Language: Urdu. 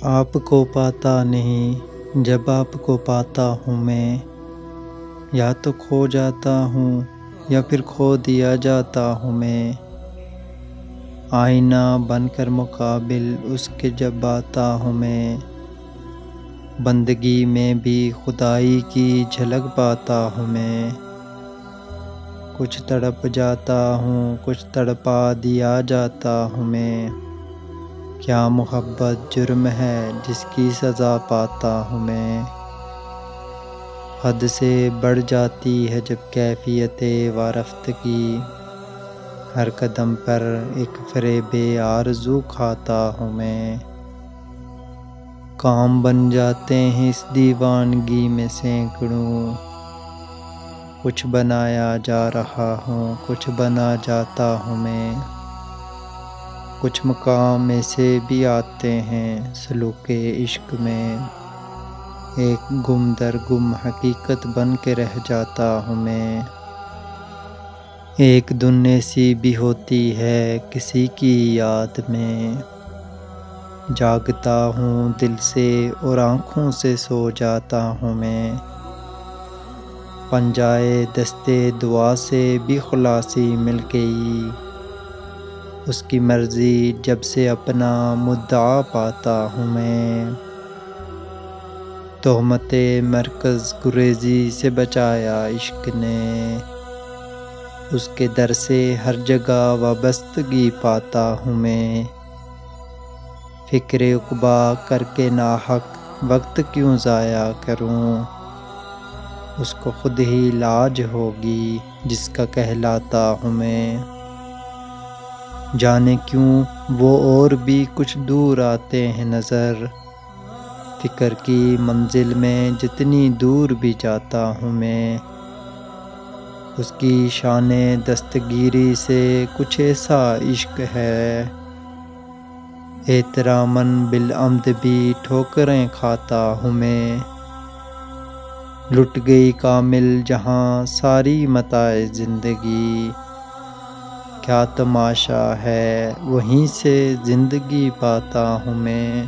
آپ کو پاتا نہیں جب آپ کو پاتا ہوں میں، یا تو کھو جاتا ہوں یا پھر کھو دیا جاتا ہوں میں۔ آئینہ بن کر مقابل اس کے جب آتا ہوں میں، بندگی میں بھی خدائی کی جھلک پاتا ہوں میں۔ کچھ تڑپ جاتا ہوں، کچھ تڑپا دیا جاتا ہوں میں۔ کیا محبت جرم ہے جس کی سزا پاتا ہوں میں۔ حد سے بڑھ جاتی ہے جب کیفیت وارفتگی، ہر قدم پر ایک فریب آرزو کھاتا ہوں میں۔ کام بن جاتے ہیں اس دیوانگی میں سینکڑوں، کچھ بنایا جا رہا ہوں، کچھ بنا جاتا ہوں میں۔ کچھ مقام ایسے بھی آتے ہیں سلوک عشق میں، ایک گم در گم حقیقت بن کے رہ جاتا ہوں میں۔ ایک دن ایسی بھی ہوتی ہے کسی کی یاد میں، جاگتا ہوں دل سے اور آنکھوں سے سو جاتا ہوں میں۔ پنجائے دستے دعا سے بھی خلاصی مل گئی، اس کی مرضی جب سے اپنا مدعا پاتا ہوں میں۔ تہمت مرکز گریزی سے بچایا عشق نے، اس کے در سے ہر جگہ وابستگی پاتا ہوں میں۔ فکر عقبیٰ کر کے ناحق وقت کیوں ضائع کروں، اس کو خود ہی لاج ہوگی جس کا کہلاتا ہوں میں۔ جانے کیوں وہ اور بھی کچھ دور آتے ہیں نظر، فکر کی منزل میں جتنی دور بھی جاتا ہوں میں۔ اس کی شان دستگیری سے کچھ ایسا عشق ہے، احتراماً بالعمد بھی ٹھوکریں کھاتا ہوں میں۔ لٹ گئی کامل جہاں ساری متاع زندگی، کیا تماشا ہے وہیں سے زندگی پاتا ہوں میں۔